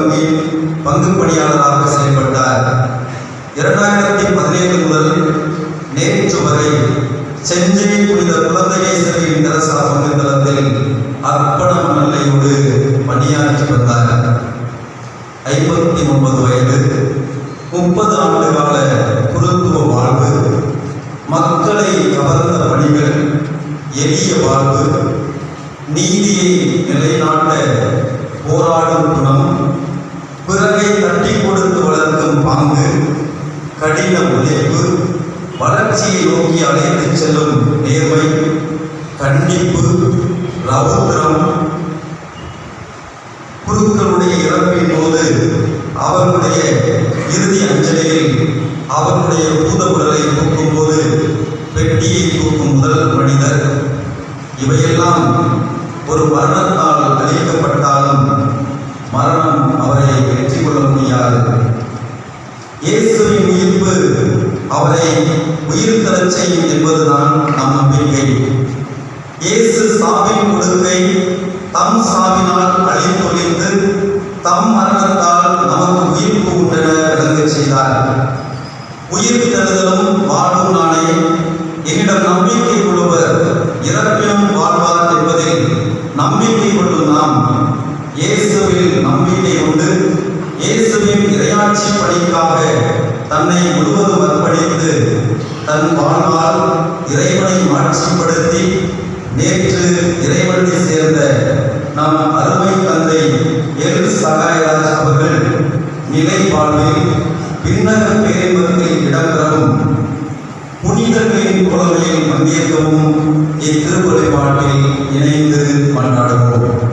வங்கியின் பங்கு பணியாளராக செயல்பட்டார். 2017 முதல் நேற்று வரை செஞ்சை புனித குழந்தையேசுவின் தெரசா பங்கு தளத்தில் அர்ப்பண மனநிலையோடு பணியாற்றி வந்தார். 59 வயது, 30 ஆண்டு கால குருத்துவ வாழ்வு, மக்களை கவர்ந்த பணிகள், எளிய வாழ்வு, நீதியை நிலைநாட்ட போராடும் குணம், பிறரை தட்டி கொடுத்து வளர்க்கும் பாங்கு, கடின உழைப்பு, வளர்ச்சியை நோக்கி அழைத்து செல்லும் நேர்மை, கண்டிப்பு, ரவுத்திரம். குருக்களுடைய இறப்பின் போது அவர்களுடைய இறுதி அஞ்சலியில் அவர்களுடைய பூத உடலை தூக்கும் போது பெட்டியை தூக்கும் முதல் மனிதர். இவையெல்லாம் ஒரு மரணத்தால் அழிக்கப்பட்டாலும் மரணம் அவரை வெற்றி கொள்ள முடியாது. இயேசுவின் உயிர்ப்பு அவரை உயிர் தரச் செய்யும் என்பதுதான் நம் நம்பிக்கை. இயேசு சாவின் கொடுக்கை தம் சாவினால் அழித்தொழிந்து தம் மரணத்தால் நமக்கு உயிர்ப்பு உண்டென விளங்கச் செய்தார். உயிர் தருதலும் வாழும் நாளே. என்னிடம் நம்பிக்கை கொள்ளுவர் இறப்பினும் வாழ்வார் என்பதில் நம்பிக்கை கொள்ளும் நாம் இயேசுவில் நம்பிக்கை உண்டு. இயேசுவின் இறையாட்சி பணிக்காக தன்னை முழுவதும் அர்ப்பணித்து தன் வாழ்வால் இறைவனை மாட்சிப்படுத்தி நேற்று இறைவனை சேர்ந்த நம் அருமை தந்தை எல் சகாயராஜ் அவர்கள் நிலை வாழ்வில் பின்னக பேரின்பத்தில் இடம்பெறவும் புனிதர்களின் புலமையில் பங்கேற்கவும் இத்திருவழிபாட்டில் இணைந்து கொண்டாடுவோம்.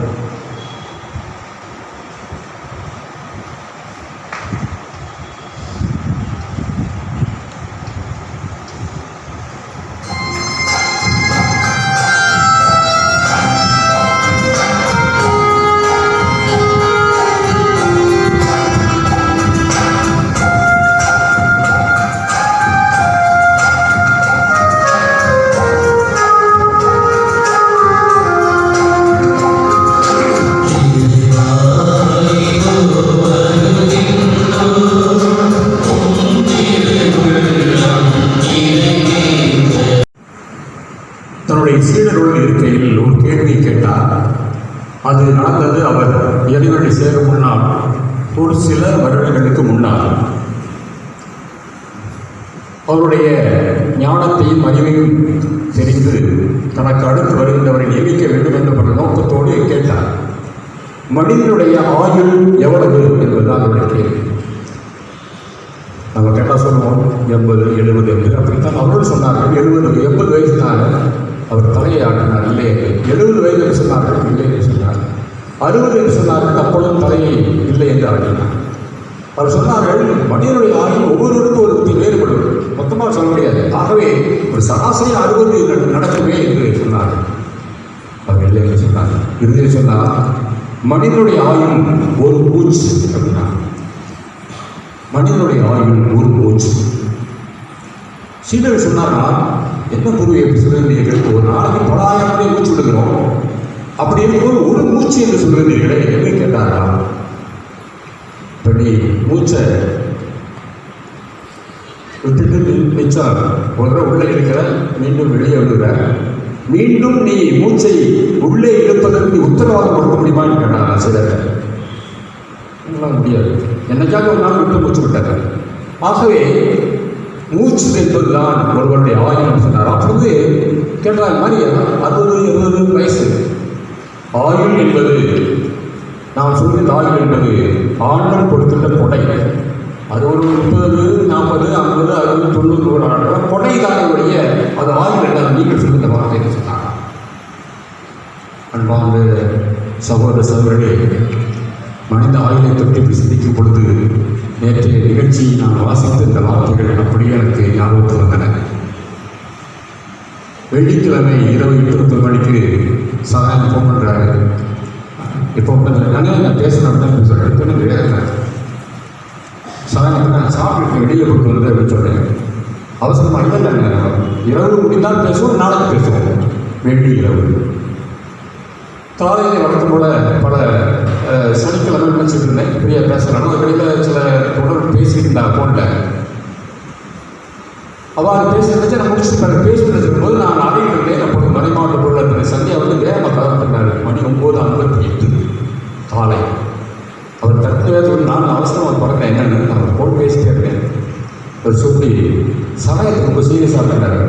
சீடரோடு இருக்கையில் ஒரு கேள்வி கேட்டார். அது நடந்தது அவர் இறைவனை சேரும் முன்னால், ஒரு சில வருடங்களுக்கு முன்னால். அவருடைய ஞானத்தையும் அறிவையும் தெரிந்து தனக்கு அடுத்து வருகின்றவரை நியமிக்க வேண்டும் என்ற நோக்கத்தோடு கேட்டார். மனிதனுடைய ஆயுள் எவ்வளவு என்பதுதான் அவருடைய கேள்வி. நம்ம கேட்டால் சொல்லுவோம் 80, 70 என்று. அப்படித்தான் அவரோடு சொன்னார்கள். 80 வயசு தான். அவர் தலையை ஆட்டினார். இல்லை. 70 வயது என்று சொன்னார்கள். இல்லை என்று சொன்னார். 60 என்று சொன்னார்கள். அப்பொழுதும் தலையை இல்லை என்று ஆட்டினார். அவர் சொன்னார்கள், மனிதனுடைய ஆயுள் ஒவ்வொருவருக்கும் ஒரு வேறுபடும், மொத்தமாக சொல்ல முடியாது. ஆகவே ஒரு சராசரி 60 நடக்குமே என்று சொன்னார்கள். அவர் இல்லை என்று சொன்னார். இறுதியில் சொன்னார், மனிதனுடைய ஆயுள் ஒரு மூச்சு அப்படின்னா, மனிதனுடைய ஆயுள் ஒரு மூச்சு. சீடர் சொன்னார்னா, என்ன குரு எப்படி சொல்லுகிறீர்கள்? ஒரு நாளைக்கு 9,000 முறை மூச்சு விடுகிறோம், அப்படி இருக்கும்போது ஒரு மூச்சு என்று சொல்லுகிறீர்களே என்று கேட்டாரா? இப்படி மூச்சை விட்டுட்டு மிச்சம் ஒரு உள்ளே இருக்கிற, மீண்டும் வெளியே விடுகிற, மீண்டும் நீ மூச்சை உள்ளே இழுப்பதற்கு உத்தரவாதம் கொடுக்க முடியுமான்னு கேட்டாரா சிலர்? முடியாது. என்னைக்காக ஒரு நாள் விட்டு மூச்சு விட்டாங்க. ஆகவே மூச்சு என்பதுதான் ஒருவருடைய ஆயுள் சொன்னார். அப்பொழுது கேட்டால் மாதிரி 60, 70 வயசு ஆயுள் என்பது, நாம் சொல்கிற ஆயுள் என்பது ஆண்டவன் கொடுத்துள்ள கொடை. அது ஒரு 30, 40, 50, 60, 90 ஆண்டு கொடை தானுடைய அது ஆயுள் என்ன நீங்கள் சொல்கிற வார்த்தை சொன்னார். அன்பார்ந்த சகோதர சகோதரர்களே, மனித ஆயுளை பற்றி சிந்திக்கும் பொழுது நேற்றைய நிகழ்ச்சியை நான் வாசித்த இந்த வார்த்தைகள் அப்படியே எனக்கு ஞாபகத்தில் வந்தன. வெள்ளிக்கிழமை இரவு 8 மணிக்கு சாயந்தரம் ஃபோன் பண்ணுறாரு. இப்போ நான் பேசணும் தான் பேசுகிறேன். வேறு சாயந்தரம் நான் சாப்பிட்டு வெளியில் கொண்டு வந்து அப்படின்னு சொல்கிறேன். அவசரமாக இல்லை, இரவு முடிந்தால் பேசுவோம், நாளைக்கு பேசுவோம். வெள்ளி இரவு காலையில் வழக்கம் போல பல சனிக்கிழமை நினச்சிட்டு இருந்தேன். பெரிய இருந்தாங்க ஃபோனில். அவள் பேசுகிறத நான் முடிச்சுட்டு பேசிட்டு இருக்கும்போது நான் அறையில் இருந்தேன். அப்போது மறைமாவட்ட பொருளாதார சந்தியா வந்து வேகமாக கலந்துட்டார். மணி 9:58 காலை. அவர் தற்கொலை நான் அவசரமாக பிறக்க என்னென்னு நான் ஃபோன் பேசிட்டே இருக்கேன். அவர் சொல்லி சமயத்துக்கு ரொம்ப சீரியஸாக இருந்தார்.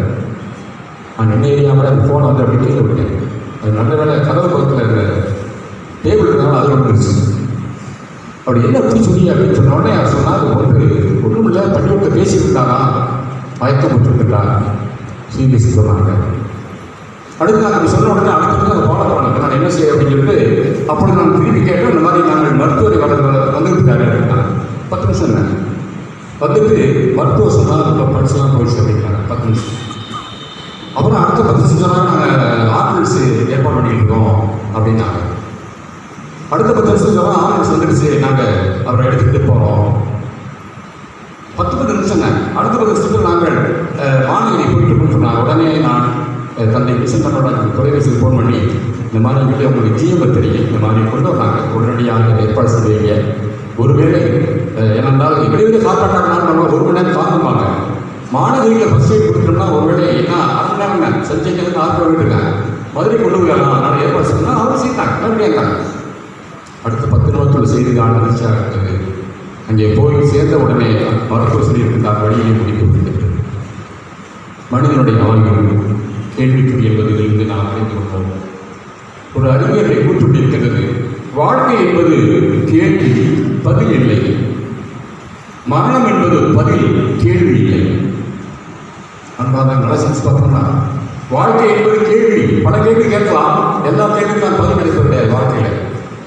நான் என்ன ஏரியாமல் அந்த ஃபோனை வந்து அப்படி கீழே விட்டேன். அது நல்ல வேலை கதவு பக்கத்தில் இருந்த டேபிள் இருந்தாலும் அதில் வந்துருச்சு. அப்படி என்ன எப்படி சொல்லி அப்படின்னு சொன்ன உடனே அவர் சொன்னால் அது ஒன்றும் இல்லை, பள்ளிக்கூட பேசிட்டு இருந்தாரா, மயக்கம் விட்டுருக்காங்க சிபிஎஸ்சி சொன்னாங்க. அடுத்து நான் அப்படி சொன்ன உடனே அடுத்து அதை ஃபாலோ பண்ணாங்க. நான் என்ன செய்ய அப்படின்னு சொல்லிட்டு அப்படி நான் திரும்பி கேட்டேன். இந்த மாதிரி நாங்கள் மருத்துவரை வந்துருக்காரு அப்படின்னா 10 நிமிஷம் தான் வந்துட்டு மருத்துவ சொன்னால் இப்போ படிச்சுலாம் போயிடுச்சு அப்படின்னாங்க. 10 நிமிஷம். அப்புறம் அடுத்த 10 நிமிஷம் சொன்னால் நாங்கள் ஆம்புலன்ஸு ஏற்பாடு பண்ணியிருக்கோம் அப்படின்னாங்க. அடுத்த 10 நிமிஷம் சொன்னால் ஆம்புலன்ஸ் வந்துடுச்சு, நாங்கள் அவரை எடுத்துக்கிட்டு போகிறோம். 10 நிமிஷம் தான். அடுத்த 10 நிமிஷத்தில் நாங்கள் மாநகரி போயிட்டு சொன்னாங்க. உடனே நான் தந்தை விசந்தனோட தொலைபேசியில் ஃபோன் பண்ணி இந்த மாதிரி சொல்லி அவங்களுக்கு ஜிஎம் தெரியும், இந்த மாதிரி கொண்டு வராங்க, உடனடியாக ஏற்பாடு செய்வீங்க. ஒருவேளை ஏனென்றால் வெளியே சாப்பாட்டாங்கனாலும் நம்ம 1 மணி நேரம் தாங்குவாங்க. மாநகரியில் ஃபஸ்ட் எய்ட் கொடுத்துட்டோம்னா ஒருவேளை என்ன 1/2 மணி நேரம் செஞ்சீங்கன்னு 6 போயிட்டுருக்காங்க. மதுரை கொண்டு போயிடலாம், நான் ஏற்பாடு செய்யணும் அவங்க செய்தாங்க. மறுபடியும் அடுத்த 10 நிமிஷத்தில் செய்தி ஆரம்பிச்சாக இருக்குது. அங்கே போய் சேர்ந்த உடனே மருத்துவ சொல்லியிருந்தார், வழியை முடித்து விட்டது. மனிதனுடைய ஆய்வு கேள்விக்குரிய என்பதிலிருந்து நாம் அறிந்து கொண்டோம். ஒரு அறிஞரை கூற்றுண்டிருக்கிறது, வாழ்க்கை என்பது கேள்வி பதில் இல்லை, மரணம் என்பது பதில் கேள்வி இல்லை. அன்பாக நலசன்ஸ் பார்த்தோம்னா வாழ்க்கை என்பது கேள்வி, பல கேள்வி கேட்கலாம், எல்லா கேள்விக்கும் நான் பதில் கிடைப்பதில்லை வாழ்க்கையில்.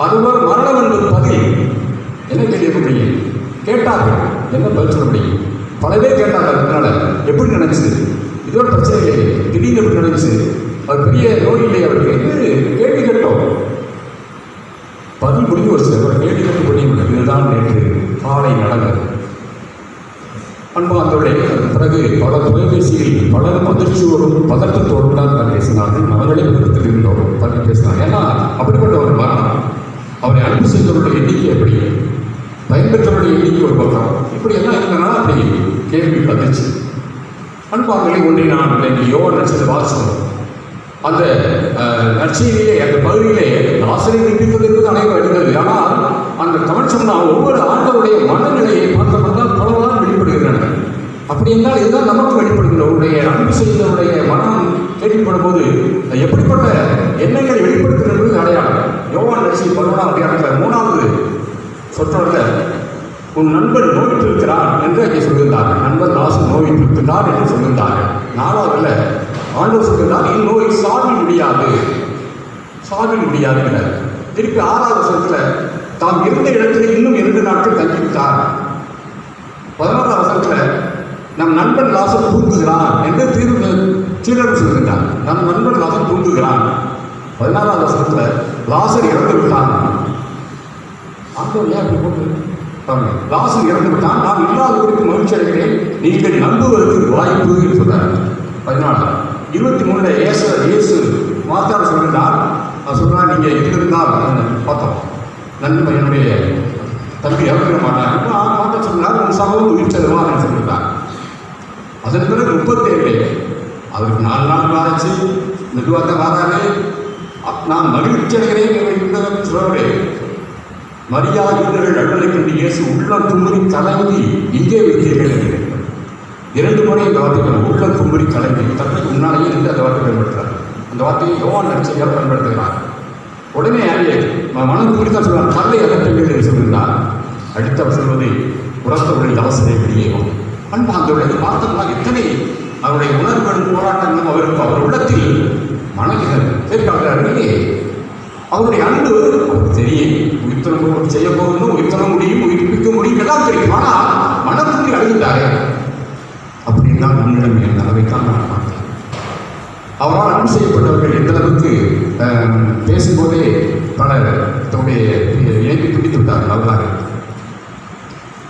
அதுபோல் மரணம் என்பது பதில். என்ன கேள்வி முடியும் கேட்டார்கள், என்ன பதில் சொல்ல முடியும்? பல பேர் கேட்டார்கள், அதனால எப்படி நினைச்சு இதோட பிரச்சனை இல்லை, திடீர்னு எப்படி நினைச்சு, அது பெரிய நோய் இல்லை அவருக்கு என்று கேள்வி கேட்டோம். பதில் முடிஞ்சு வச்சு ஒரு கேள்வி கேட்டு முடியும். இதுதான் நேற்று காலை நடந்தது. அன்பாந்தோடைய பிறகு பல தொலைபேசியில் பலரும் அதிர்ச்சியோடும் பதற்றத்தோடும் தான் பேசினார்கள். அவர்களே பதற்றத்தில் இருந்தோம் பற்றி பேசினார். ஏன்னா அப்படிப்பட்ட ஒரு மரணம். அவரை அன்பு செய்தவர்களுடைய எண்ணிக்கை எப்படி, பயன்பெற்றவருடைய எண்ணிக்கை ஒரு பக்கம், இப்படி எல்லாம் இருந்தனால அப்படி கேள்வி பதிச்சு. அன்பாங்களே ஒன்றை நான் யோகா நட்சத்திர வாசித்தோம். அந்த நற்செய்தியிலே அந்த பகுதியிலே ஆசிரியர் நிற்பிப்பது என்பது அனைவரும் அறிந்தது. ஆனால் அந்த கவனிச்சோம்னா ஒவ்வொரு ஆண்டவருடைய மனநிலையை பார்த்தோம்னா பலவாறு வெளிப்படுகின்றன. அப்படி என்றால் இதுதான் நமக்கு வெளிப்படுகிற அவருடைய அன்பு செய்தவருடைய மனம் கேள்விப்படும் போது எப்படிப்பட்ட எண்ணங்களை வெளிப்படுத்துகிறது அடையாளம். யோவான் நட்சத்திர 11ஆம் அதிகாரத்தில் 3வது சொற்றொடரில் உன் நண்பன் நோயிட்டிருக்கிறான் என்று அங்கே சொல்லியிருந்தார். நண்பன் தாசன் நோயிட்டிருக்கிறார் என்று சொல்லியிருந்தார். 4வதுல ஆண்டவர் சொல்கிறார், இந்நோய் சாவில் முடியாது, சாவில் முடியாது. திருப்பி 6வது வசனத்தில் தாம் இருந்த இடத்துல இன்னும் 2 நாட்கள் தங்கிவிட்டார். 11வது வசனத்தில் நம் நண்பன் லாசர் தூங்குகிறான் என்று சீடர் சொல்கின்றார். நம் நண்பன் லாசர் தூங்குகிறான். 16வது வசனத்தில் லாசர் இறந்து விட்டான். ஆண்டவர் ஏன் அப்படி போட்டு லாசர் இறந்து விட்டான், நான் இல்லாதவருக்கு மகிழ்ச்சி அடைகிறேன், நீங்கள் நம்புவதற்கு வாய்ப்பு என்று சொன்னார். 14 23 இயேசு மாத்தாட சொல்கிறார். நான் சொல்கிறேன், நீங்கள் இருந்திருந்தால் பார்த்தோம் நண்பன் என்னுடைய தம்பி இறந்துட மாட்டாங்க. மாத்தா சொன்னார், உன் சகோதரன் உயிர் செல்வான்னு சொல்லியிருந்தார். அதன் பிறகு 37 அவருக்கு 4 நாள் ஆச்சு. மெதுவாக தான் வராது. நான் மகிழ்ச்சி அடைகிறேன் சொல்கிறேன். மரியா யூதர்கள் அழுதலை கண்டு இயேசு உள்ளம் தும்புரி கலங்கி இங்கே வைத்தீர்கள் என்று 2 முறை இந்த வார்த்தை உள்ளம் தும்புரி கலங்கி தங்களுக்கு முன்னாலேயே இருந்து அந்த வார்த்தை பயன்படுத்துகிறார். அந்த வார்த்தையை யோவான் நற்செய்தியால் பயன்படுத்துகிறார். உடனே மனம் குறித்தான் சொல்வார், கல்லை அகற்றுங்கள் என்று சொல்கிறார். அடுத்து அவர் சொல்வது உரத்தவர்களின் அவசரை வெளியேறும். அன்பு அந்த பார்த்தோம்னா எத்தனை அவருடைய உணர்வுகளும் போராட்டங்களும் அவருக்கு அவர் உள்ளத்தில் மனதில் சேர்க்கிறார்களே. அவருடைய அன்பு அவருக்கு தெரியும். உயிர்த்தனம் செய்ய போகணும், உயிர்த்தனம் முடியும், உயிர்ப்பிக்க முடியும், எல்லாம் தெரியும். ஆனால் மனத்துக்கு அழுகின்றாரே அப்படின்னு தான் நம்மிடம் இருந்தார். அதைத்தான் நான் பார்த்தேன். அவரால் அன்பு செய்யப்பட்டவர்கள் எந்த அளவுக்கு பேசும்போதே பலர் தன்னுடைய இணைப்பை துடித்து விட்டார்கள். அவர்களாக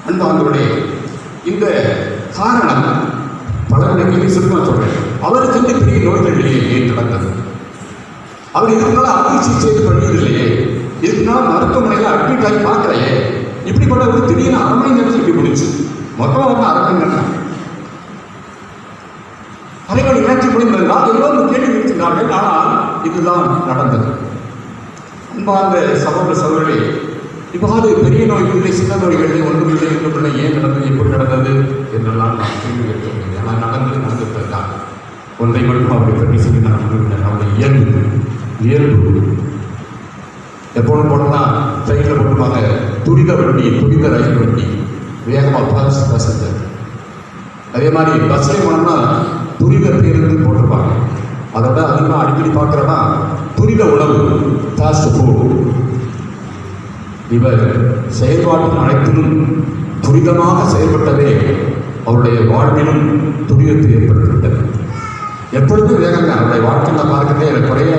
அன்பாந்தோடைய இந்த காரணம் பலருடைய சுருக்கமாக சொல்றேன். அவருக்கு இந்த பெரிய நோய்கள் ஏன் நடந்தது? அவர் இதனால அறுவை சிகிச்சை பண்ணியதில்லையே, இதனால மருத்துவமனையில் அட்மிட் ஆகி பார்க்கலையே, இப்படிப்பட்ட ஒரு திடீர்னு 1/2 மணி நேரத்தில் இப்படி முடிச்சு மொத்தம் வந்து அரங்கங்கள் அதைகள் இணைச்சி முடிந்ததால் எல்லோரும் கேள்வி இருக்கிறார்கள். ஆனால் இதுதான் நடந்தது. அன்பார்ந்த சகோதர சகோதரர்களே, இவ்வாறு பெரிய நோய்களிலே சின்ன நோய்களிலே ஒன்றுமில்லை ஒன்றுமில்லை ஏன் நடந்தது, எப்படி நடந்தது என்றெல்லாம் நான் கேள்வி கேட்கவில்லை. ஆனால் நடந்திருக்கிறார். ஒன்றை மட்டும் அவரை பற்றி சொல்லி நான் சொல்லுகிறேன். அவருடைய இயல்பு எப்பொழுதும் போனால் ட்ரெயினில் போட்டுவாங்க துரித ரயில் வண்டி வேகமாக பசஞ்சர். அதே மாதிரி பஸ்ஸில் போனோம்னா துரித பேருந்து போட்டிருப்பாங்க. அதோட அதிகமாக அடிக்கடி பார்க்குறோன்னா துரித உணவு, ஃபாஸ்ட் ஃபுட். இவர் செயல்பாட்டின் அனைத்திலும் துரிதமாக செயல்பட்டதே அவருடைய வாழ்விலும் துரிதத்தை ஏற்பட்டுவிட்டது. எப்பொழுதும் வேகங்க அவருடைய வாழ்க்கையில் பார்க்கறதே குறைய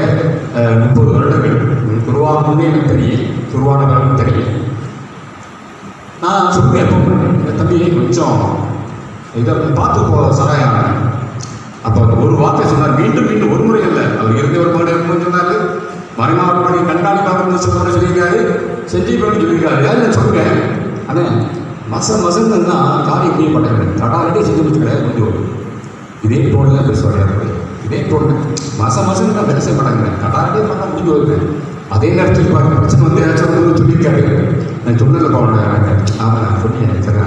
30 வருடங்கள் துருவானே எனக்கு தெரியும், துருவானவர்களும் தெரியும். நான் சொல்லுவேன் எப்போ தம்பி கொஞ்சம் இதை பார்த்து போ சகாயம். அப்போ ஒரு வார்த்தை சொன்னார், மீண்டும் ஒரு முறை இல்லை, அவர் இருந்த ஒரு பாடு இருக்கும்போது சொன்னார், மறைமாவட்ட பணி கண்காணிப்பாக சொல்லியிருக்காரு, செஞ்சு பண்ணி சொல்லியிருக்காரு. யாரும் சொல்லுவேன் ஆனால் மசன்னா காரியம் புரிய மாட்டேங்கிறேன், தடாலட்டே செஞ்சு வச்சுக்கிறேன் கொஞ்சம் இதே போடுங்க பேசுவாங்க. இதே போடுங்க மசன்னு நான் வேலை செய்ய மாட்டேங்கிறேன், தடாலட்டே பண்ணால் முடிஞ்சு வருவேன். அதே நேரத்தில் பாருங்க பிரச்சனை வந்து ஏதாச்சும் சொல்லியிருக்காரு, நான் சொன்னதில் போனேன். ஆமாம் நான் சொன்னேன், சரி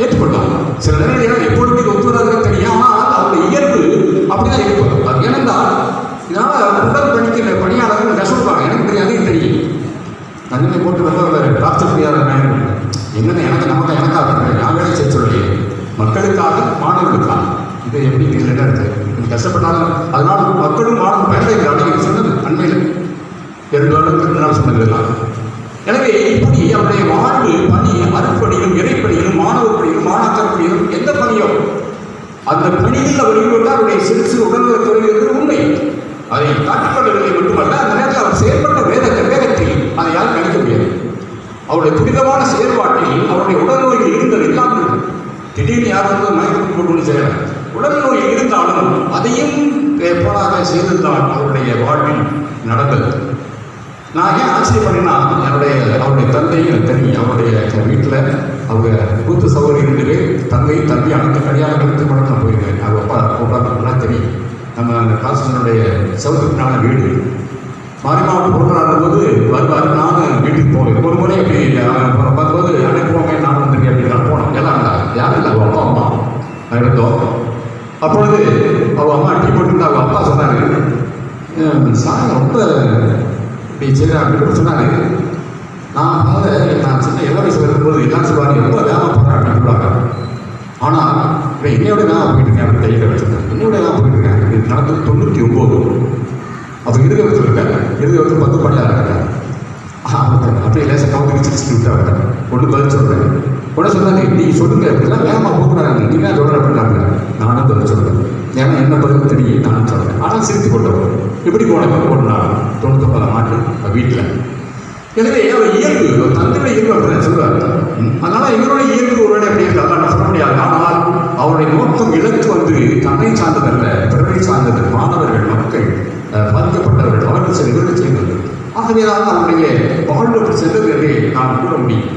ஏற்றுக்கொள்ளலாம். சில நேரம் எப்பொழுது இது ஒத்து வராதுன்னு தெரியும். ஆனால் அவருடைய இயல்பு அப்படிதான் இருக்கும். அது ஏனென்றால் இதனால் உடல் பணிக்கிற பணியாளர்கள் கஷ்டப்படுவாங்க. எனக்கு தெரியும், அதையும் தெரியும். தண்ணி போட்டு வந்து பிரார்த்தனை முடியாத என்னென்ன எனக்காக நான் வேலை செய்ய சொல்லலையே, மக்களுக்காக மாணவர்களுக்காக. இது எப்படி இதில் என்ன இருக்குது, கஷ்டப்பட்டாலும் அதனால் மக்களும் மாணவர்கள் பயன்படுகிறார்கள் சொன்னது அண்மையில் 2 வருடத்துக்கு முன்னால் சொன்னதெல்லாம். எனவே இப்படி அவருடைய வாழ்வு பணி அறுப்பணியும் இறைப்பணியும் மாணவர் பணியும் மாணாக்கர் பணியும் எந்த பணியோ அந்த பணியில் அவர் ஈடுபட்டால் அவருடைய சிறு உடல்நல துறையில் இருக்கிற உண்மை. அதை காட்டிக்கொள்ளவில்லை மட்டுமல்ல, அந்த நேரத்தில் அவர் செயல்பட்ட வேகத்தில் அதை யாரும் கணிக்க முடியாது. அவருடைய துரிதமான செயல்பாட்டில் அவருடைய உடல்நோயில் இருந்தது இல்லாமல் திடீர்னு யாரும் மயக்கம் கொண்டு செய்யல. உடல்நோய் இருந்தாலும் அதையும் போலாக செய்திருந்தால் அவருடைய வாழ்வில் நடந்தது. நான் ஏன் ஆச்சரியப்படினா, அவருடைய தந்தையும் தெரியும். அவருடைய வீட்டில் அவங்க கூத்து சகோதரி 2 பேர், தந்தை தம்பி அனைத்து கல்யாணம் கருத்து மட்டும் நான் போயிருக்கேன். அவங்க அப்பா தெரியும். நம்ம அந்த காசனுடைய சவுத்துக்குனான வீடு மாரிமாவட்ட பொருளாதார போது வருவார். நானும் வீட்டுக்கு போவேன். ஒரு முறை அப்படி பார்க்கும்போது அனுப்புவாங்க, நான் வந்துருக்கேன் அப்படின்னு போனோம். எல்லாம் யாரும் இல்லை, அவங்க அப்பா அம்மா இருந்தோம். அப்பொழுது அவங்க அம்மா டீ போட்டு அவங்க அப்பா சொன்னாங்க, சார் ரொம்ப இப்படி சரி அப்படின்னு சொன்னாங்க. நான் சின்ன இளவரசி வரும்போது எல்லாம் சொல்லுவாங்க, ரொம்ப வேகமாக போகிறாங்க அப்படின்வாங்க. ஆனால் இப்போ என்னையோட நான் போயிட்டு இருக்கேன் அப்படின்னு கையில் வச்சுருக்கேன். என்னோட நான் போயிட்டு இருக்கேன். இது நடந்தது 99. அப்போ இருபது சொல்லுங்கள், 10 பணியாக இருக்காங்க. அப்படியே லேசாக கவுந்து வச்சு விட்டாங்க. ஒன்று பதில் சொல்கிறேன். உடனே சொன்னாங்க, நீ சொல்லுங்க அப்படிலாம் வேகமாக போகிறாங்க, நீங்கள் சொல்கிற அப்படின்னாங்க. நானும் பதில் சொல்கிறேன். ஏன்னா என்ன பதில் தெரியும், நானும் சொல்கிறேன். ஆனால் சிரித்து கொண்டவர் இப்படி போனவங்க ஒரு நாள் 99 ஆண்டு வீட்டில். எனவே அவர் இயல்பு தந்தையோட இயல்பு அப்படின்னு சொல்லுவார். அதனால் இவருடைய இயல்பு ஒருவேளை அப்படி இருக்கு, அதெல்லாம் சொல்ல முடியாது. ஆனால் அவருடைய நோக்கம் இலக்கு வந்து தன்னை சார்ந்ததல்ல, பிறரை சார்ந்தது. மாணவர்கள், மக்கள், பாதிக்கப்பட்டவர்கள், அவர்கள் இவர்கள் செய்வது. ஆகவே தான் அவருடைய வாழ்வு சென்றது என்று நாம் கூற முடியும்.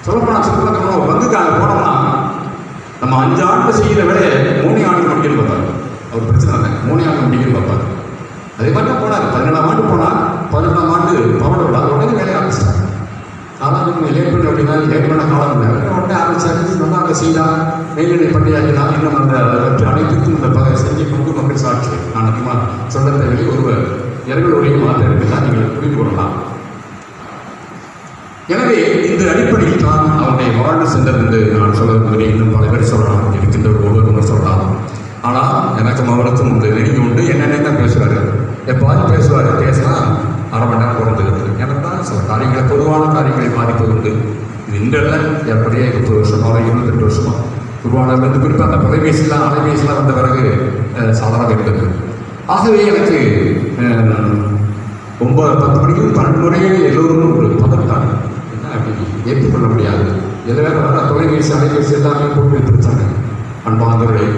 சொல்லப்போனால் வந்துக்காக போனோம்னா நம்ம 5 ஆண்டு செய்கிற விட 3 ஆண்டு முடிக்கணும் பார்ப்பார். அவர் பிரச்சனை இல்லை, 3 ஆண்டு முடிக்கணும் பார்ப்பார். அதே மாதிரி தான் போனார். 17ஆம் ஆண்டு போனால் 18ஆம் ஆண்டு பவனோட உடனே வேலையை ஆரம்பிச்சிட்டாங்க. ஆனால் நம்ம லேட் அப்படின்னா லேட்டான காலம் இல்லை, உடனே ஆரம்பிச்சாரு. நல்லா அதை செய்தால் மேல்நிலை பள்ளியாகினால் இன்னும் அந்த அனைத்துக்கும் இந்த செஞ்சு கொண்டு மக்கள் சாட்சி. நான் அதிகமாக சொல்ல தேவையை ஒருவர் இரங்களுடைய மாற்றம் இருக்குதான் நீங்கள் புரிந்து கொள்ளலாம். எனவே இந்த அடிப்படையில் தான் அவருடைய வாழ்வு சென்றது என்று நான் சொல்ல விரும்புகிறேன். இன்னும் பல பேர் சொல்லலாம், இருக்கின்ற ஒவ்வொருவரும் சொல்லலாம். ஆனால் எனக்கும் அவருக்கும் இந்த நெருங்கி உண்டு. என்னென்ன தான் பேசுவார், எப்பாவது பேசுவார். பேசினா அரை மணி நேரம் குறைந்துகிறது. எனக்கு தான் சில காரியங்களை, பொதுவான காரியங்களை பாதிப்பது உண்டு. இது இன்றல்ல, எப்படியே 30 வருஷமாக 28 வருஷமாக உருவானது. குறிப்பாக அந்த அலைபேசிலாம் வந்த பிறகு சாதாரண இருந்தது. ஆகவே எனக்கு 9-10 மணிக்கு 12 முறையே எல்லோரும் ஒரு பதற்றாங்க. என்ன அப்படி ஏற்றுக்கொள்ள முடியாது. எது வேறு வர தொலைபேசி அலைபேசி எல்லாமே போட்டு வைத்திருச்சாங்க. அன்பாந்தவர்களே,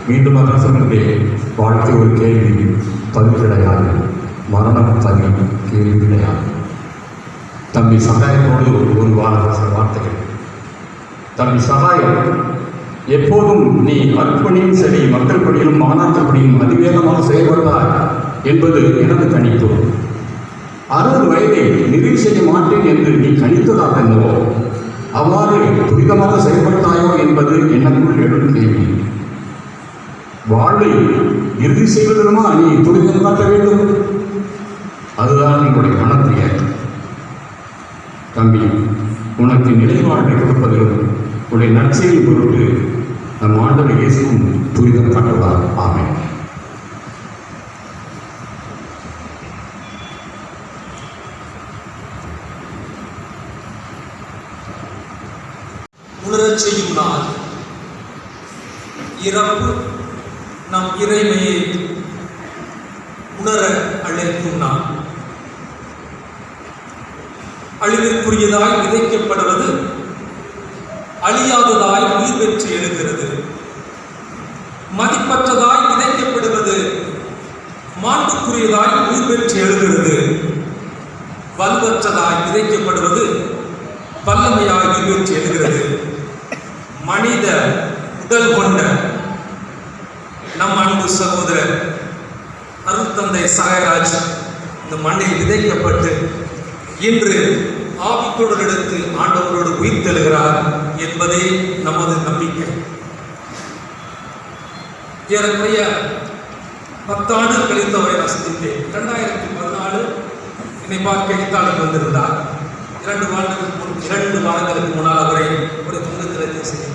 மீண்டும் அதான் சொல்லுகிறேன், வாழ்க்கை ஒரு கேள்வி, பதில் கிடையாது. மரணம் பதில், கேள்வி கிடையாது. தம்பி சமுதாயத்தோடு ஒரு வார்த்தைகள் தம்பி சகாயம், எப்போதும் நீ அர்ப்பணியும் சரி மக்கள் பணியிலும் மாநாட்டு பணியும் அதிவேகமாக செயல்படுவார் என்பது எனது கணிப்பு. 60 வயதை நிறைவு செய்ய மாட்டேன் என்று நீ கணித்ததாக என்னவோ அவ்வாறு துரிதமாக செயல்பட்டாயோ என்பது எனக்குள் எழும் கேள்வி. வாழ்வை இறுதி செய்வதற்குமா நீ துரிதம் காட்ட வேண்டும்? அதுதான் என்னுடைய மனத்திய தம்பி. உனக்கு நிலைவாழ்வை கொடுப்பதிலும் உன்னுடைய நற்செய்தி பொருட்டு நம் ஆண்டவர் இயேசுவும் துரிதம் காட்டுவார். ஆமென். உணரச் செய்யும் நாள், இறப்பு நம் இறைமையை உணர அழைக்கும் நாள். அழிவிற்குரியதாய் விதைக்கப்படுவது அழியாததாய் உயிர் பெற்று எழுகிறது. மதிப்பற்றதாய் விதைக்கப்படுவது மாண்புக்குரியதாய் உயிர் பெற்று எழுகிறது. வலுவற்றதாய் விதைக்கப்படுவது வல்லமையாய் உயிர் பெற்று எழுகிறது. மனித உடல் கொண்ட நம் அன்பு சகோதரர் அருட்தந்தை சாயராஜ் இந்த மண்ணில் விதைக்கப்பட்டு இன்று ஆவிக்குடன் எடுத்து ஆண்டவரோடு உயிர் தெழுகிறார் என்பதே நமது நம்பிக்கை. ஏறக்குறைய 10 ஆண்டு கழித்தவரை நான் சந்தித்தேன். 2014 என்னை பார்க்க இத்தாலிக்கு வந்திருந்தார். 2 வாரங்களுக்கு முன்னால் அவரை ஒரு பொங்கத்தில் சந்தித்தேன்.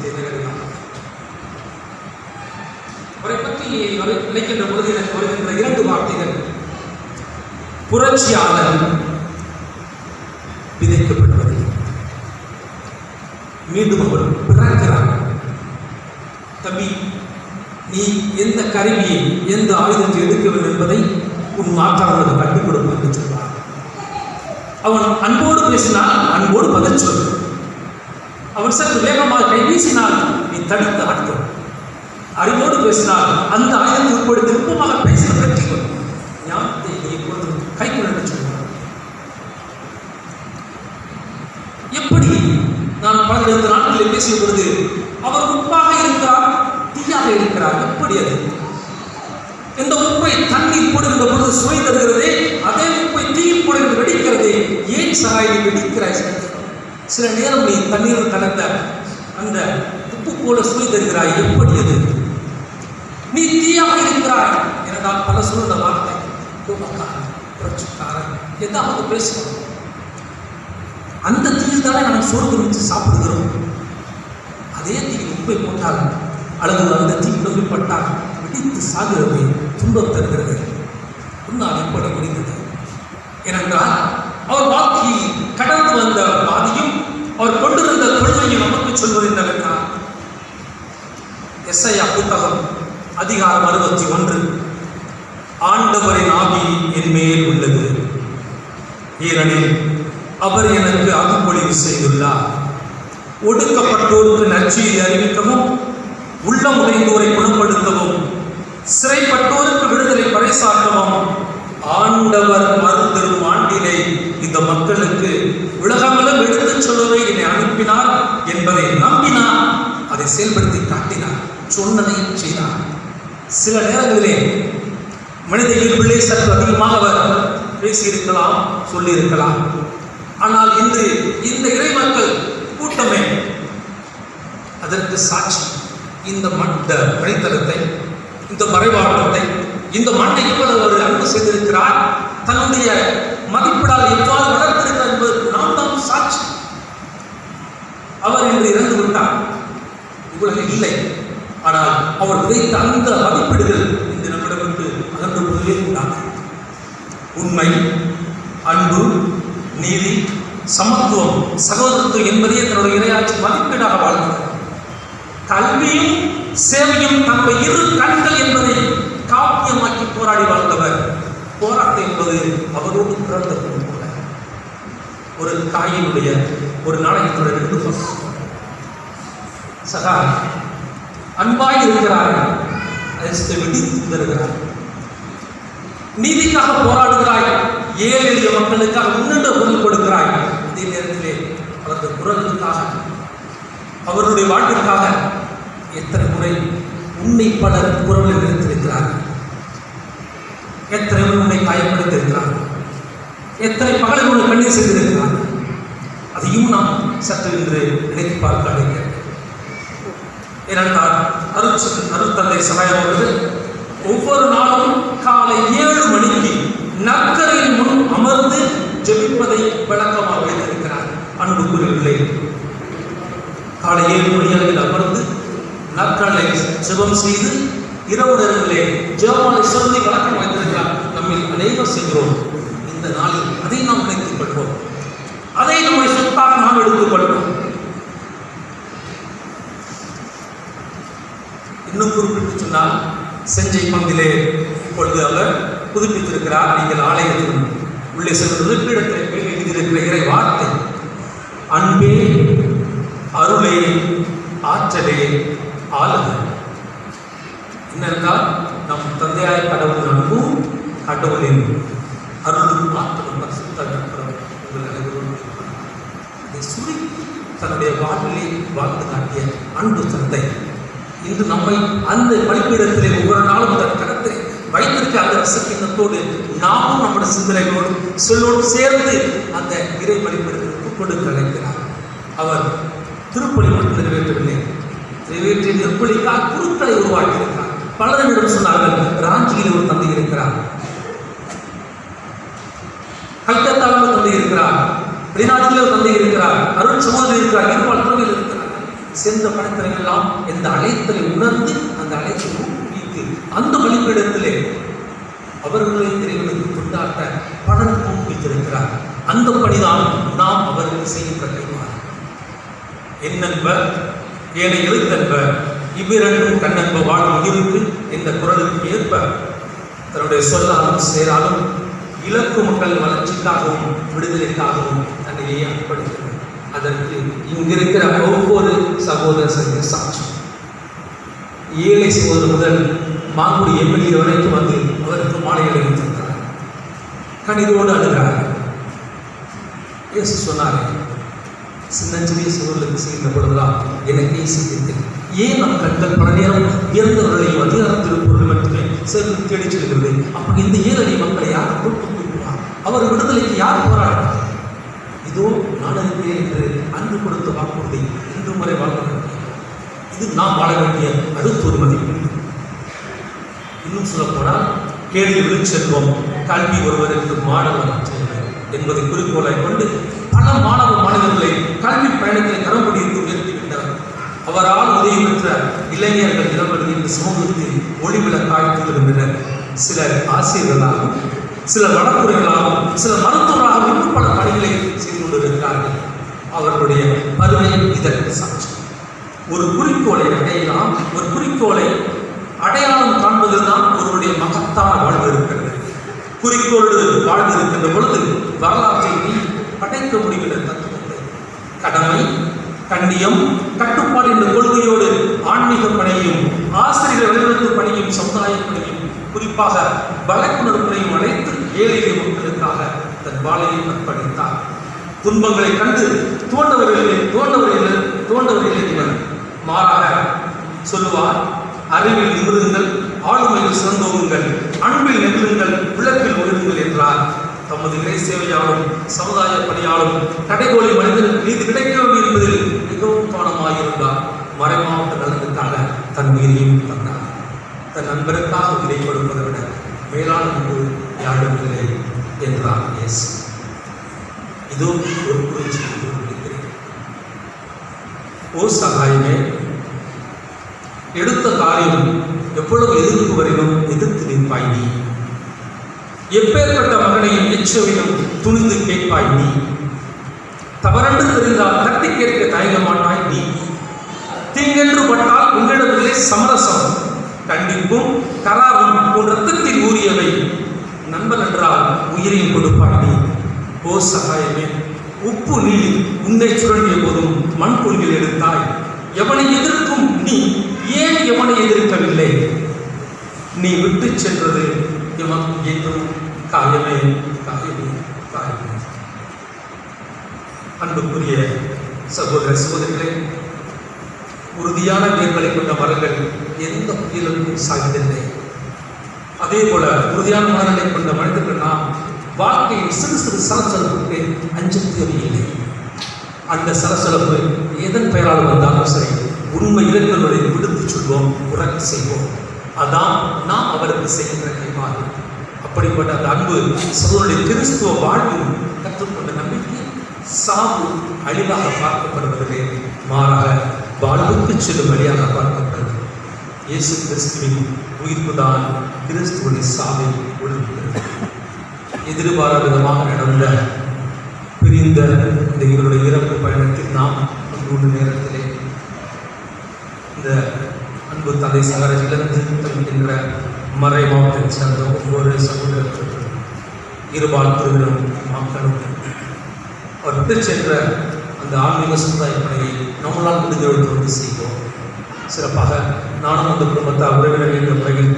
அவரை பற்றி நினைக்கின்ற பொழுது எனக்கு வருகின்ற 2 வார்த்தைகள்: புரட்சியாளர், விதைக்கப்படுவது. மீண்டும் அவர் பிறக்கிறார். தம்பி, நீ எந்த கருவியை எந்த ஆயுதத்தை எடுக்க வேண்டும் என்பதை உன் மாற்றாளர்களுக்கு கற்றுக் கொடுப்பார் என்று சொல்வார். அவன் அன்போடு பேசினால் அன்போடு பதில் சொல். அவன் சற்று வேகமாக கை வீசினால் நீ தடுத்து ஆட்கள். அறிவோடு பேசினால் அந்த ஆயுதத்தை உட்பட திருப்பமாக பேசின வெற்றிகள் ஞானத்தை நீ எப்பொழுதும் கைக்குள்ள சொல்வார். எப்படி நான் 12 நாட்களில் பேசிய பொழுது அவர் உப்பாக இருக்கிறார், தீயாக இருக்கிறார். எப்படி அது? இந்த உப்பை தண்ணீர் போடுகின்ற பொழுது சுவை தருகிறதே, அதே உப்பை தீயில் போடுகிற வெடிக்கிறதே. ஏன் சகாயை வெடிக்கிறாய்? சில நேரம் நீ தண்ணீர் கலந்த அந்த உப்பு போல சுவை தருகிறாய். எப்படி அது? நீ தீயாக இருக்கிறாய் என்றால் பல சொல்லுற வார்த்தை, கோபக்காரன், புரட்சிக்காரன், ஏதாவது பேசுகிறோம். அந்த தீயில் தானே நம்ம சோறு குறித்து சாப்பிடுகிறோம். அதே தீயில் உப்பை போட்டால் அல்லது அந்த தீக்குள்ள பட்டால் வெடித்து சாகிறது, துன்பம் தருகிறது. உன்னால் எப்படி முடிந்தது? ஏனென்றால் அவர் வாழ்க்கையில் கடந்து வந்த பாதியும் அவர் கொண்டிருந்த கொள்கையும் நமக்கு சொல்வது என்னவென்றால், எஸ்ஐயா புத்தகம் அதிகாரம் 61, ஆண்டவரின் ஆவி என் மேல் உள்ளது, ஏனெனில் அவர் எனக்கு அருள்பொழிவு செய்துள்ளார். ஒடுக்கப்பட்டோருக்கு நற்செய்தி அறிவிக்கவும், உள்ளம் உடைந்தோரை குணப்படுத்தவும், சிறைப்பட்டோருக்கு விடுதலை பறைசாற்றவும் ஆண்டவர் மறுதரும் ஆண்டினை இந்த மக்களுக்கு உலகமெல்லாம் எடுத்துச் சொல்லவே என்னை அனுப்பினார் என்பதை நம்பினார். அதை செயல்படுத்தி காட்டினார். சொன்னதை செய்தார். சில நேரங்களிலே மனித இயல்பிலே சற்று அதிகமாக அவர் பேசியிருக்கலாம், சொல்லியிருக்கலாம். ஆனால் இன்று இந்த இறை மக்கள் கூட்டமே அதற்கு சாட்சி. இந்த வழித்தளத்தை, இந்த மறைவாட்டத்தை, இந்த மண்ணை எவ்வளவு அவர் அன்பு செய்திருக்கிறார், தன்னுடைய மதிப்பிடால் எவ்வாறு வளர்த்திருக்கிறார் என்பதற்கு நாம் தான் சாட்சி. அவர் இன்று இறந்து விட்டார், உலகில் இல்லை. ஆனால் அவர் விதைத்த அந்த மதிப்பீடுகள் இந்த நம்மிடமிருந்து அகன்று கொண்டே உள்ளார். உண்மை, அன்பு, நீதி, சமத்துவம், சகோதரத்துவம் என்பதே தன்னுடைய இறையாட்சி மதிப்பீடாக வாழ்ந்தார். கல்வியும் சேவையும் தன்னுடைய 2 கண்கள் என்பதை காப்பியமாக்கி போராடி வாழ்ந்தவர். போராட்டம் என்பது அவரோடு பிறந்த போல ஒரு காயினுடைய ஒரு நாணயத்துடன் இருந்து சகா அன்பாய் இருக்கிறார், அதை வெடித்து தருகிறார். நீதிக்காக போராடுகிறாய், ஏழை எளிய மக்களுக்காக முன்னின்று குரல் கொடுக்கிறாய். அதே நேரத்திலே அவரது குரலுக்காக அவர்களுடைய வாழ்விற்காக எத்தனை முறை உன்னை பலர் குரலில் நிறுத்திருக்கிறார்கள், எத்தனை முறை உன்னை காயப்படுத்தியிருக்கிறார்கள், எத்தனை பகலை உன்னை கண்ணீர் செய்திருக்கிறார்கள். அதையும் நாம் சற்று என்று நினைத்து பார்க்க அடைகிறேன். ஏனென்றால் அருட்தந்தை சகாயம் அவர்கள் ஒவ்வொரு நாளும் காலை 7 மணிக்கு நற்கரையின் முன் அமர்ந்து ஜெபிப்பதை விளக்கமாக வைத்திருக்கிறார். அன்புக்குரியவர்களே, காலை 7 மணி அளவில் அமர்ந்து நற்கரை ஜெபம் செய்து இரவு நேரங்களிலே ஜெபமாலை சொல்லி வழக்கம் வைத்திருக்கிறார். நம்மில் அனைவரும் செய்கிறோம். இந்த நாளில் அதை நாம் நினைத்துக் கொள்வோம், அதை நம்முடைய சொத்தாக நாம் எடுத்துக் கொள்வோம். இன்னும் குறிப்பிட்டு சொன்னால், செஞ்சை பங்கிலே இப்பொழுது அவர் புதுப்பித்திருக்கிறார். நீங்கள் ஆலயத்தில் உள்ளே செல்வது இருப்பிடத்தில் எழுதியிருக்கிற இறை வார்த்தை, அன்பே அருளே ஆற்றலே ஆளுக. என்னென்றால், நம் தந்தையாய் கடவுள் அன்பும் கடவுளின் அருளும் ஆற்றலும் அதை சுருக்கி தன்னுடைய வாழ்விலே வாழ்ந்து காட்டிய அன்பு தந்தை இன்று நம்மை அந்த பலிப்பீடத்திலே ஒவ்வொரு நாளும் தன் கரத்தை வைத்திருக்க அந்த ரசக்கிண்ணத்தோடு நாமும் நம்முடைய சிந்தனைகளோடு சொல்லோடு சேர்ந்து அந்த இறை பலிப்பீடத்திற்கு கொடுக்க அழைக்கிறார். அவர் திருப்பலி மட்டும் நிறைவேற்றவில்லை, நிறைவேற்றிய திருப்பலிக்கால் குருக்களை உருவாக்கியிருக்கிறார். பலரிடம் சொன்னார்கள், ராஞ்சியில் ஒரு தந்தை இருக்கிறார், கல்கத்தாவில் ஒரு தந்தை இருக்கிறார், வெளிநாட்டில் ஒரு தந்தை இருக்கிறார், அருள் சமூகத்தில் இருக்கிறார், இருபால் துறையில் இருக்கிறார். சேர்ந்த படத்தினர்கள் எல்லாம் எந்த அழைத்தலை உணர்ந்து அந்த அழைத்தலை ஊக்குவித்து அந்த பலிப்பீடத்திலே அவர்களை இறைவனுக்கு கொண்டாட்ட பலன் ஊக்குவித்திருக்கிறார். அந்த பணிதான் நாம் அவருக்கு செய்கின்ற கைமாறு. என்னென்ப ஏனை எழுத்தென்ப இவ்விரண்டும் கண்ணென்ப வாழும் உயிருக்கு இந்த குரலுக்கு ஏற்ப தன்னுடைய சொல்லாலும் சேராலும் இலக்கு மக்கள் வளர்ச்சிக்காகவும் விடுதலைக்காகவும் தன்னையே அர்ப்பணிக்கிறார். அதற்கு இங்கிருக்கிற ஒவ்வொரு சகோதர சாட்சி, ஏழை சகோதரர் முதல் மாங்குடி எம்எல்ஏ வரைக்கும் வந்து அவருக்கு மாலைகளை வைத்திருக்கிறார். கணிதோடு அழுகிறார். இயேசு சொன்னார், சின்னஞ்சிறிய சகோதரர்களுக்கு செய்கின்ற பொழுதுதான் எனக்கே செய்திருக்கிறேன். ஏன் நம் கண்கள் பல நேரம் இறந்தவர்களையும் அதிகாரத்தில் பொருள் மட்டுமே சேர்ந்து தேடி செல்கிறது? அப்ப இந்த ஏழை மக்களை யார் கூட்டுவார்? அவர் விடுதலைக்கு யார் போராடுவார்? இதோ நான் இருக்கிறேன் என்று அன்பு கொடுத்த வாக்குறுதி இன்று முறை வாழ்க்கை. இது நாம் வாழ வேண்டிய அடுத்த ஒரு மதிப்பு. இன்னும் சொல்லப்போனால், கேள்வி விழுச்செல்வம் கல்வி ஒருவருக்கு மாணவர் என்பதை குறிக்கோளை கொண்டு பல மாணவ மாணவர்களை கல்வி பயணத்தில் கரம் பிடித்து உயர்த்திவிட்டார். அவரால் உதவி பெற்ற இளைஞர்கள் இளவர்கள் இந்த சமூகத்தில் ஒளிவிளக்காய் திகழ்கின்றனர். சிலர் ஆசிரியர்களாகவும், சிலர் வழக்குரைகளாகவும், சிலர் மருத்துவராகவும் இன்னும் பல பணிகளை செய்து கொண்டிருக்கிறார்கள். அவர்களுடைய பருவை இதற்கு சாட்சி. ஒரு குறிக்கோளை அடையலாம், ஒரு குறிக்கோளை அடையாளம் காண்பதில் தான் ஒருவருடைய மகத்தான வாழ்வு இருக்கிறது. குறிக்கோளோடு வாழ்ந்து இருக்கின்ற பொழுது வரலாற்றை நீ படைக்க முடிகிற தத்துவத்தை, கடமை, கண்ணியம், கட்டுப்பாடு என்ற கொள்கையோடு ஆன்மீக பணியும், ஆசிரியர் வழிநடத்து பணியும், சமுதாய பணியும், குறிப்பாக வழக்குணர்வுகளையும் அழைத்து ஏழை மக்களுக்காக தன் வாழையை அர்ப்பணித்தார். துன்பங்களை கண்டு தோண்டவர்கள் மாறாக சொல்லுவார், அறிவில் நிமிருங்கள், ஆளுமையில் சிறந்தோங்குங்கள், அன்பில் நெகிழுங்கள், விளக்கில் ஒழுங்குங்கள் என்றார். தமது இறை சேவையாலும் சமுதாய பணியாலும் கடைகோளி மனிதனுக்கு நீதி கிடைக்க வேண்டும் என்பதில் மிகவும் கவனமாயிருந்தார். மறைமாவட்ட நலனுக்காக தன் உயிரையும் தந்தார். தன் நண்பருக்காக உயிரை கொடுப்பதை விட மேலான அன்பு யாரும் இல்லை என்றார் இயேசு. இதோ ஒரு குறிச்சி கொடுக்கிறேன். ஓ சகாயமே, எடுத்த காரியம் எவ்வளவு எதிர்ப்பு வரையிலும் எதிர்த்து நிற்பாய் நீ. எப்பேற்பட்ட மகனையும் எச்சவிலும் துணிந்து கேட்பாய் நீ. தவறென்று தெரிந்தால் தட்டி கேட்க தயங்க மாட்டாய் நீ. தீங்கென்று பட்டால் உங்களிடத்திலே சமரசம், கண்டிப்பும் கராரும் உன் ரத்தத்தில் ஊறியவை. நண்பன் என்றால் உயிரையும் கொடுப்பாய் நீ. ஓ சகாயமே, உப்பு நீர் உன்னை சுரண்டிய போதும் மண் குழியில் எடுத்தாய். எவனை எதிர்க்கும் நீ ஏன் எவனை எதிர்க்கவில்லை? நீ விட்டு சென்றது எவன் என்றும் காயமே காயமே காயமே. அன்புக்குரிய சகோதர சகோதரிகளே, உறுதியான வேர்களை கொண்ட மரங்கள் எந்த புயலுக்கும் சாய்ந்ததில்லை. அதே போல உறுதியான மனநிலை கொண்ட மனிதர்கள் நாம் வாழ்க்கையில் சிறு சிறு சலசலப்புக்கு அஞ்ச தேவையில்லை. அந்த சலசலப்பு எதன் பெயரால் வந்தாலும் சரி, உண்மை இலக்குகளை விடுத்து சொல்வோம், உறக்க செய்வோம். அதான் நாம் அவருக்கு செய்கின்ற கைமாறு. அப்படிப்பட்ட அந்த அன்பு சகோதரனுடைய கிறிஸ்துவ வாழ்வில் கற்றுக்கொண்ட நம்பிக்கை சாவு அழிவாக பார்க்கப்படுவதில்லை, மாறாக வாழ்வுக்கு செல்லும் வழியாக பார்க்கப்படுகிறது. இயேசு கிறிஸ்துவின் உயிர்ப்புதான் கிறிஸ்துவின் சாவை ஒழுங்குகிறது. எதிர்பாராத விதமாக நடந்த பிரிந்த இந்த இவருடைய இறப்பு பயணத்தில் நாம் ஒரு நேரத்திலே இந்த அன்பு தந்தை சகரத்திலிருந்து தருகின்ற மறைமாவட்டத்தை சேர்ந்த ஒவ்வொரு சகோதரர்களும் இருபால் திருவிழம் மக்களும் அவர் விட்டு சென்ற அந்த ஆன்மீக சமுதாய பணியை நம்மளால் முடிந்தவர்கள் வந்து செய்வோம். சிறப்பாக நானும் அந்த குடும்பத்தை உறவினர் என்ற முறையில்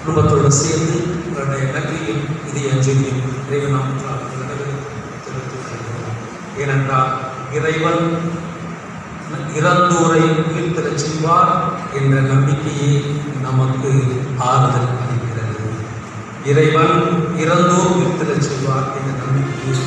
குடும்பத்தோடு சேர்ந்து உங்களுடைய நன்றியும் இதய அஞ்சலியும் இறைவன் நாமத்தால் தெரிவித்துக் கொள்கிறோம். ஏனென்றால் இறைவன் இறந்தோரை உயிர்த்தெழச் செய்வார் என்ற நம்பிக்கையே நமக்கு ஆறுதல் அளிக்கிறது. இறைவன் இறந்தோர் உயிர்த்தெழச் செய்வார் என்ற நம்பிக்கையை